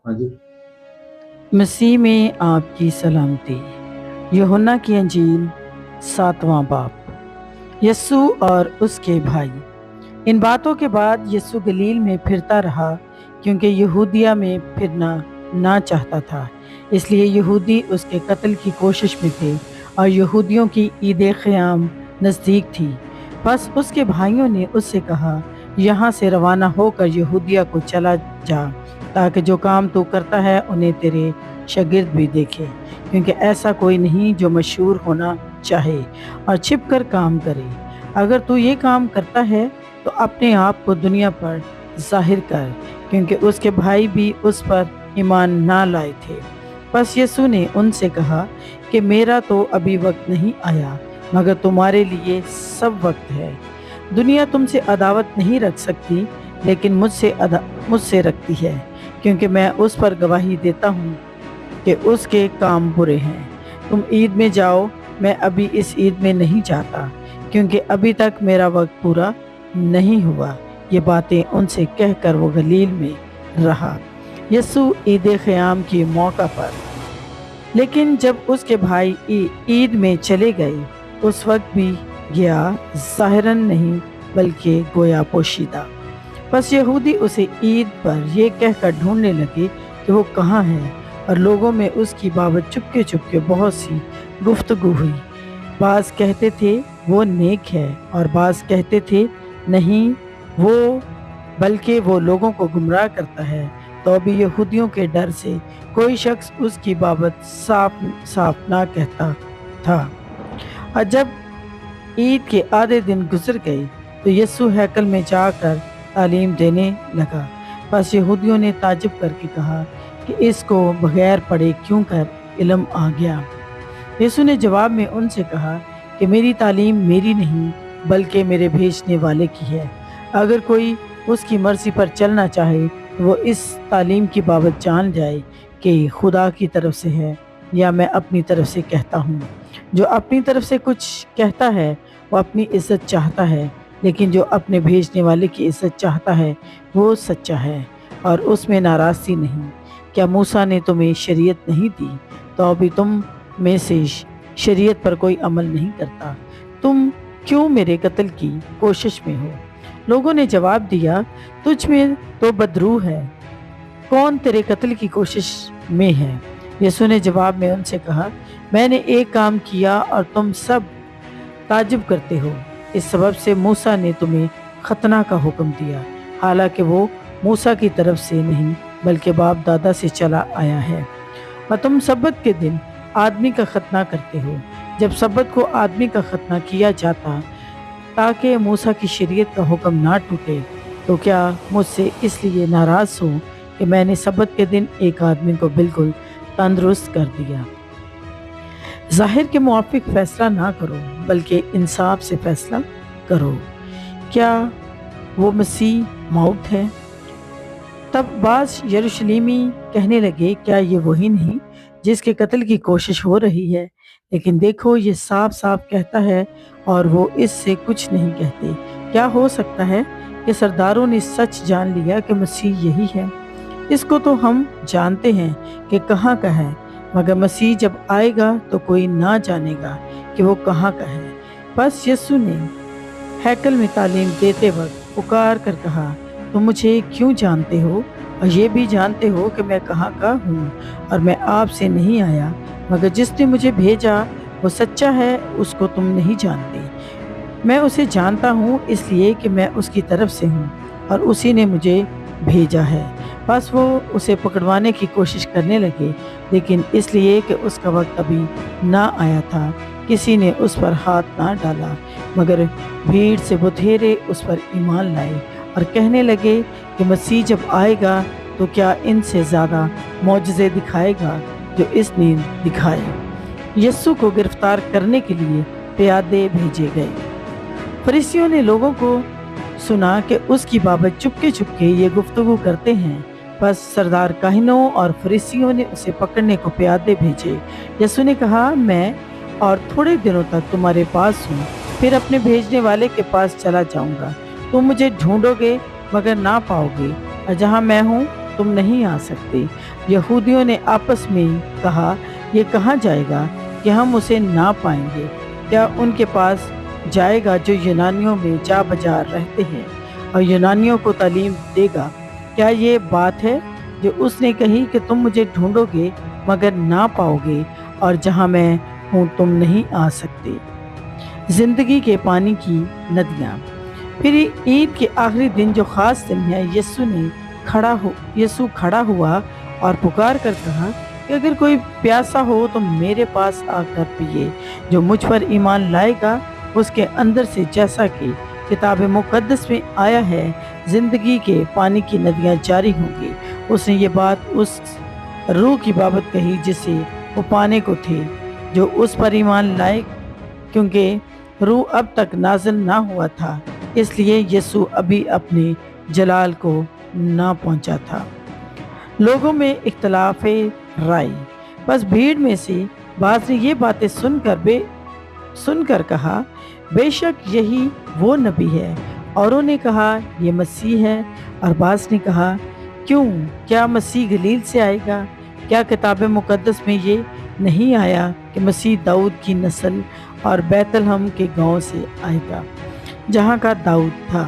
हाँ जी। मसीह में आपकी सलामती। यूहन्ना की अंजील 7वां बाब। यस्सु और उसके भाई। इन बातों के बाद यस्सु गलील में फिरता रहा, क्योंकि यहूदिया में फिरना ना चाहता था। इसलिए यहूदी उसके कत्ल की कोशिश में थे और यहूदियों की ईद क़याम नज़दीक थी। बस उसके भाइयों ने उससे कहा, यहाँ से रवाना होकर यहूदिया को चला जा, ताकि जो काम तू करता है उन्हें तेरे शागिर्द भी देखे, क्योंकि ऐसा कोई नहीं जो मशहूर होना चाहे और छिप कर काम करे। अगर तू ये काम करता है तो अपने आप को दुनिया पर जाहिर कर, क्योंकि उसके भाई भी उस पर ईमान ना लाए थे। बस यीशु ने उनसे कहा कि मेरा तो अभी वक्त नहीं आया, मगर तुम्हारे लिए सब वक्त है। दुनिया तुमसे अदावत नहीं रख सकती, लेकिन मुझसे रखती है, क्योंकि मैं उस पर गवाही देता हूँ कि उसके काम बुरे हैं। तुम ईद में जाओ, मैं अभी इस ईद में नहीं जाता, क्योंकि अभी तक मेरा वक्त पूरा नहीं हुआ। ये बातें उनसे कहकर वो गलील में रहा। यस्सु ईद क़याम के मौका पर। लेकिन जब उसके भाई ईद में चले गए, उस वक्त भी गया, ज़ाहिरन नहीं बल्कि गोया पोशीदा। बस यहूदी उसे ईद पर ये कहकर ढूंढने लगे कि वो कहाँ है, और लोगों में उसकी बाबत चुपके चुपके बहुत सी गुफ्तगू हुई। बाज़ कहते थे वो नेक है, और बाज़ कहते थे नहीं, वो बल्कि वो लोगों को गुमराह करता है। तो भी यहूदियों के डर से कोई शख्स उसकी बाबत साफ साफ ना कहता था। और जब ईद के आधे दिन गुजर गए तो यस्सु हैकल में जाकर तालीम देने लगा। बस यहूदियों ने ताज्जुब करके कहा कि इसको बगैर पढ़े क्यों कर इल्म आ गया। यीशु ने जवाब में उनसे कहा कि मेरी तालीम मेरी नहीं, बल्कि मेरे भेजने वाले की है। अगर कोई उसकी मर्जी पर चलना चाहे तो वो इस तालीम की बाबत जान जाए कि खुदा की तरफ से है या मैं अपनी तरफ से कहता हूँ। जो अपनी तरफ से कुछ कहता है वो अपनी इज्जत चाहता है, लेकिन जो अपने भेजने वाले की इज्जत चाहता है वो सच्चा है और उसमें नाराज़गी नहीं। क्या मूसा ने तुम्हें शरीयत नहीं दी, तो अभी तुम में से शरीयत पर कोई अमल नहीं करता? तुम क्यों मेरे कत्ल की कोशिश में हो? लोगों ने जवाब दिया, तुझ में तो बदरू है, कौन तेरे कत्ल की कोशिश में है? यीशु ने जवाब में उनसे कहा, मैंने एक काम किया और तुम सब ताज्जुब करते हो। इस सबब से मूसा ने तुम्हें खतना का हुक्म दिया, हालांकि वो मूसा की तरफ से नहीं बल्कि बाप दादा से चला आया है। और तुम सब्बत के दिन आदमी का खतना करते हो। जब सब्बत को आदमी का खतना किया जाता ताकि मूसा की शरीयत का हुक्म ना टूटे, तो क्या मुझसे इसलिए नाराज़ हो कि मैंने सब्बत के दिन एक आदमी को बिल्कुल तंदुरुस्त कर दिया? ज़ाहिर के मुआफिक फैसला ना करो, बल्कि इंसाफ से फैसला करो। क्या वो मसीह मौत है? तब बाज़ यरूशलेमी कहने लगे, क्या ये वही नहीं जिसके कत्ल की कोशिश हो रही है? लेकिन देखो, ये साफ साफ कहता है और वो इससे कुछ नहीं कहते। क्या हो सकता है कि सरदारों ने सच जान लिया कि मसीह यही है? इसको तो हम जानते हैं कि कहाँ का है, मगर मसीह जब आएगा तो कोई ना जानेगा कि वो कहाँ का है। बस यीशु ने हैकल में तालीम देते वक्त पुकार कर कहा, तुम मुझे क्यों जानते हो और ये भी जानते हो कि मैं कहाँ का हूँ, और मैं आपसे नहीं आया, मगर जिसने मुझे भेजा वो सच्चा है, उसको तुम नहीं जानते। मैं उसे जानता हूँ इसलिए कि मैं उसकी तरफ से हूँ और उसी ने मुझे भेजा है। बस वो उसे पकड़वाने की कोशिश करने लगे, लेकिन इसलिए कि उसका वक्त अभी ना आया था, किसी ने उस पर हाथ ना डाला। मगर भीड़ से बथेरे उस पर ईमान लाए और कहने लगे कि मसीह जब आएगा तो क्या इनसे ज़्यादा मौजज़े दिखाएगा जो इसने दिखाए। यस्सु को गिरफ्तार करने के लिए प्यादे भेजे गए। फरीसियों ने लोगों को सुना कि उसकी बाबत चुपके चुपके ये गुफ्तगू करते हैं। बस सरदार काहिनों और फरीसियों ने उसे पकड़ने को प्यादे भेजे। यस्सु ने कहा, मैं और थोड़े दिनों तक तुम्हारे पास हूँ, फिर अपने भेजने वाले के पास चला जाऊँगा। तुम मुझे ढूंढोगे मगर ना पाओगे, और जहाँ मैं हूँ तुम नहीं आ सकते। यहूदियों ने आपस में कहा, ये कहाँ जाएगा कि हम उसे ना पाएंगे? क्या उनके पास जाएगा जो यूनानियों में जा बाजार रहते हैं और यूनानियों को तालीम देगा? क्या ये बात है जो उसने कही कि तुम मुझे ढूंढोगे मगर ना पाओगे, और जहाँ मैं हूँ तुम नहीं आ सकते। जिंदगी के पानी की नदियाँ। फिर ईद के आखिरी दिन जो खास दिन है, यीशु खड़ा हुआ और पुकार कर कहा कि अगर कोई प्यासा हो तो मेरे पास आकर पिए। जो मुझ पर ईमान लाएगा उसके अंदर से, जैसा कि किताब मुकद्दस में आया है, जिंदगी के पानी की नदियाँ जारी होंगी। उसने ये बात उस रूह की बाबत कही जिसे वो पाने को थे, जो उस पर ईमान लाए, क्योंकि रूह अब तक नाज़िल ना हुआ था, इसलिए यीशु अभी अपने जलाल को ना पहुंचा था। लोगों में इख्तलाफ राय। बस भीड़ में से बाज़ ने ये बातें सुनकर कहा, बेशक यही वो नबी है। औरों ने कहा, ये मसीह है। और बाज़ ने कहा, क्यों, क्या मसीह गलील से आएगा? क्या किताब मुकद्दस में ये नहीं आया कि मसीह दाऊद की नस्ल और बैतलहम के गांव से आएगा, जहाँ का दाऊद था?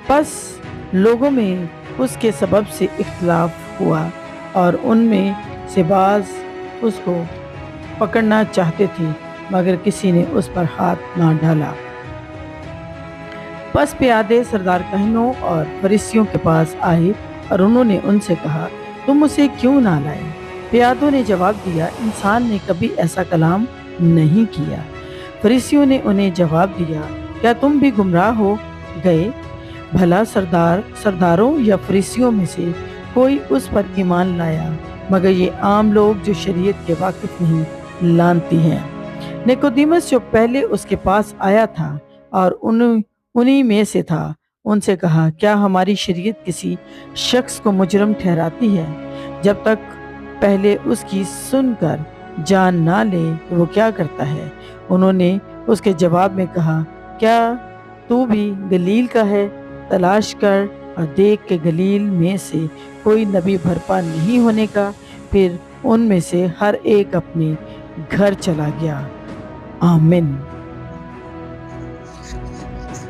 बस लोगों में उसके सबब से इख्तलाफ हुआ और उनमें से बाज़ उसको पकड़ना चाहते थे, मगर किसी ने उस पर हाथ ना डाला। बस प्यादे सरदार कहनों और फरीसियों के पास आए और उन्होंने उनसे कहा, तुम उसे क्यों ना लाए? प्यादों ने जवाब दिया, इंसान ने कभी ऐसा कलाम नहीं किया। फरीसियों ने उन्हें जवाब दिया, क्या तुम भी गुमराह हो गए? भला सरदारों या फरीसियों में से कोई उस पर ईमान लाया, मगर ये आम लोग जो शरीयत के वाकिफ नहीं लानती हैं। निकोदेमुस जो पहले उसके पास आया था और उन्हीं में से था, उनसे कहा, क्या हमारी शरीयत किसी शख्स को मुजरम ठहराती है जब तक पहले उसकी सुनकर जान ना ले कि वो क्या करता है? उन्होंने उसके जवाब में कहा, क्या तू भी गलील का है? तलाश कर और देख के गलील में से कोई नबी बर्पा नहीं होने का। फिर उनमें से हर एक अपने घर चला गया। आमीन।